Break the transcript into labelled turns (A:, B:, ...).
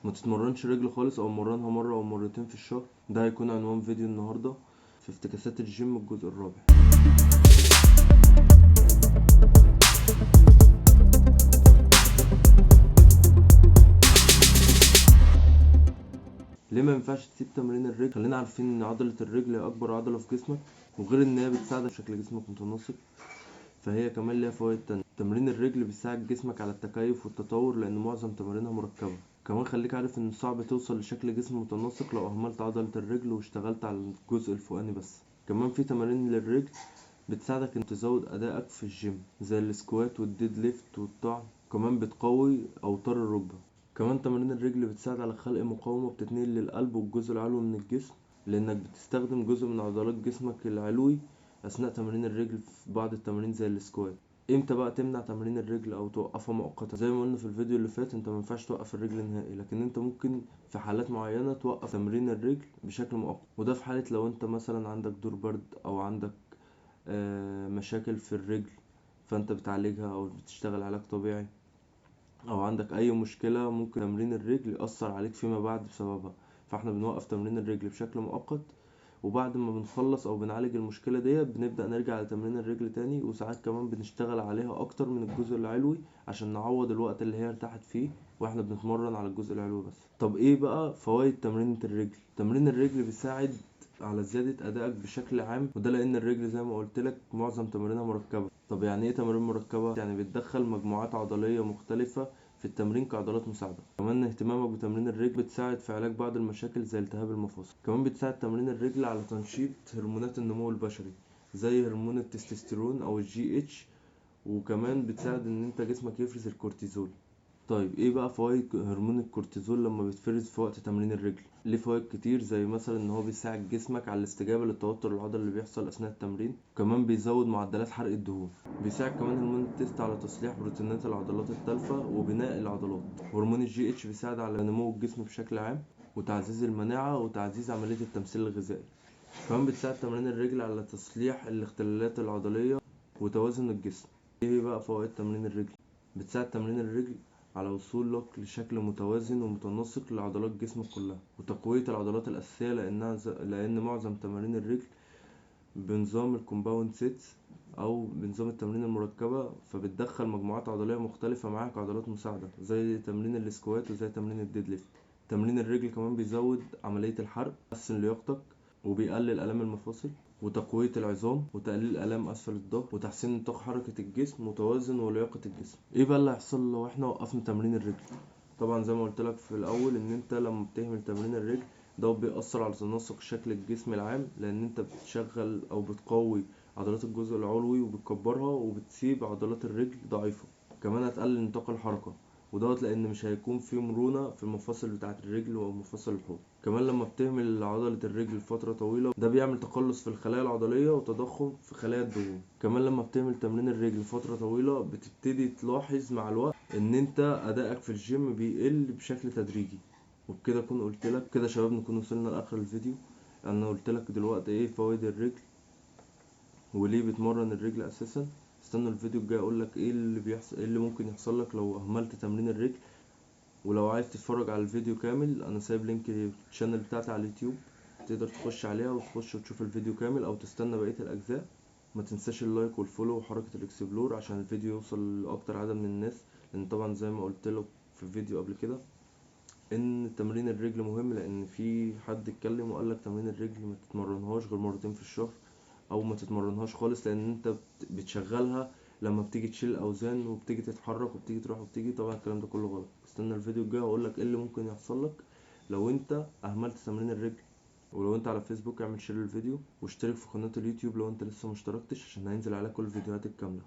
A: ما تتمرنش رجل خالص او مرنها مرة او مرتين في الشهر. ده هيكون عنوان فيديو النهاردة في افتكاسات الجيم الجزء الرابع. ليه ما ينفعش تسيب تمرين الرجل؟ خلينا عارفين ان عضلة الرجل هي اكبر عضلة في جسمك، وغير ان هي بتساعدك شكل جسمك متناسق، فهي كمان ليها فوائد تانية. تمرين الرجل بيساعد جسمك على التكيف والتطور لان معظم تمارينها مركبة. كمان خليك عارف ان صعب توصل لشكل جسم متناسق لو اهملت عضلة الرجل واشتغلت على الجزء الفوقاني بس. كمان في تمارين للرجل بتساعدك ان تزود ادائك في الجيم زي السكوات والديد ليفت والطعن. كمان بتقوي اوتار الركبة. كمان تمارين الرجل بتساعد على خلق مقاومة بتتنقل للقلب والجزء العلوي من الجسم، لانك بتستخدم جزء من عضلات جسمك العلوي اثناء تمارين الرجل في بعض التمارين زي السكوات. امتى بقى تمنع تمارين الرجل او توقفها مؤقتا؟ زي ما قلنا في الفيديو اللي فات، انت ما ينفعش توقف الرجل نهائي، لكن انت ممكن في حالات معينة توقف تمرين الرجل بشكل مؤقت، وده في حالة لو انت مثلا عندك دور برد او عندك مشاكل في الرجل فانت بتعالجها او بتشتغل علاج طبيعي، او عندك اي مشكلة ممكن تمرين الرجل يأثر عليك فيما بعد بسببها، فاحنا بنوقف تمرين الرجل بشكل مؤقت، وبعد ما بنخلص او بنعالج المشكلة دي بنبدأ نرجع لتمرين الرجل تاني، وساعات كمان بنشتغل عليها اكتر من الجزء العلوي عشان نعوض الوقت اللي هي ارتاحت فيه واحنا بنتمرن على الجزء العلوي بس. طب ايه بقى فوائد تمرينة الرجل؟ تمرين الرجل بيساعد على زيادة أدائك بشكل عام، وده لأن الرجل زي ما قلتلك معظم تمارينها مركبة. طب يعني ايه تمارين مركبة؟ يعني بتدخل مجموعات عضلية مختلفة في التمرين كعضلات مساعدة. كمان اهتمامك بتمرين الرجل بتساعد في علاج بعض المشاكل زي التهاب المفاصل. كمان بتساعد تمرين الرجل على تنشيط هرمونات النمو البشري زي هرمون التستوستيرون او الجي اتش، وكمان بتساعد ان انت جسمك يفرز الكورتيزول. طيب ايه بقى فوائد هرمون الكورتيزول لما بيتفرز في وقت تمرين الرجل؟ ليه فوائد كتير، زي مثلا ان هو بيساعد جسمك على الاستجابة للتوتر العضلي اللي بيحصل اثناء التمرين. كمان بيزود معدلات حرق الدهون. بيساعد كمان هرمون التست على تصليح بروتينات العضلات التالفة وبناء العضلات. هرمون الجي اتش بيساعد على نمو الجسم بشكل عام وتعزيز المناعة وتعزيز عملية التمثيل الغذائي. كمان بتساعد تمرين الرجل على تصليح الاختلالات العضلية وتوازن الجسم. ايه بقى فوائد تمرين الرجل؟ بتساعد تمرين الرجل على وصولك لشكل متوازن ومتناسق لعضلات جسمك كلها وتقوية العضلات الأساسية، لأن معظم تمارين الرجل بنظام الكومباوند سيتس أو بنظام التمرين المركبة، فبتدخل مجموعات عضلية مختلفة معاك عضلات مساعدة زي تمرين السكوات وزي تمرين الديد ليفت. تمرين الرجل كمان بيزود عملية الحرق، يحسن لياقتك وبيقلل آلام المفاصل وتقوية العظام وتقليل آلام أسفل الظهر وتحسين نطاق حركة الجسم وتوازن ولياقة الجسم. ايه بقى اللي هيحصل لو احنا وقفنا تمرين الرجل؟ طبعا زي ما قلت لك في الاول ان انت لما بتهمل تمرين الرجل ده بيأثر على تناسق شكل الجسم العام، لان انت بتشغل او بتقوي عضلات الجزء العلوي وبتكبرها وبتسيب عضلات الرجل ضعيفة. كمان هتقلل نطاق الحركة لان مش هيكون في مرونة في المفاصل بتاعة الرجل ومفاصل الحوض. كمان لما بتهمل عضلة الرجل فترة طويلة ده بيعمل تقلص في الخلايا العضلية وتضخم في خلايا الدهون. كمان لما بتهمل تمرين الرجل فترة طويلة بتبتدي تلاحظ مع الوقت ان انت ادائك في الجيم بيقل بشكل تدريجي. وبكده اكون قلت لك كده يا شباب، نكون وصلنا لاخر الفيديو. انا قلت لك دلوقتي ايه فوائد الرجل وليه بتمرن الرجل اساسا. استنى الفيديو الجاي اقول لك ايه اللي بيحصل، ايه اللي ممكن يحصل لك لو اهملت تمرين الرجل. ولو عايز تتفرج على الفيديو كامل انا سايب لينك الشانل بتاعتي على اليوتيوب، تقدر تخش عليها وتخش وتشوف الفيديو كامل او تستنى بقية الاجزاء. ما تنساش اللايك والفولو وحركة الاكسبلور عشان الفيديو يوصل لاكتر عدد من الناس، لان طبعا زي ما قلت لك في الفيديو قبل كده ان تمرين الرجل مهم، لان في حد اتكلم وقال لك تمرين الرجل ما تتمرنهاش غير مرتين في الشهر او ما تتمرنهاش خالص، لان انت بتشغلها لما بتيجي تشيل اوزان وبتيجي تتحرك وبتيجي تروح وبتيجي. طبعا الكلام ده كله غلط. استنى الفيديو الجاي واقول لك ايه اللي ممكن يحصل لك لو انت اهملت تمرين الرجل. ولو انت على فيسبوك اعمل شير للفيديو واشترك في قناة اليوتيوب لو انت لسه مشتركتش عشان هينزل عليك كل الفيديوهات الكاملة.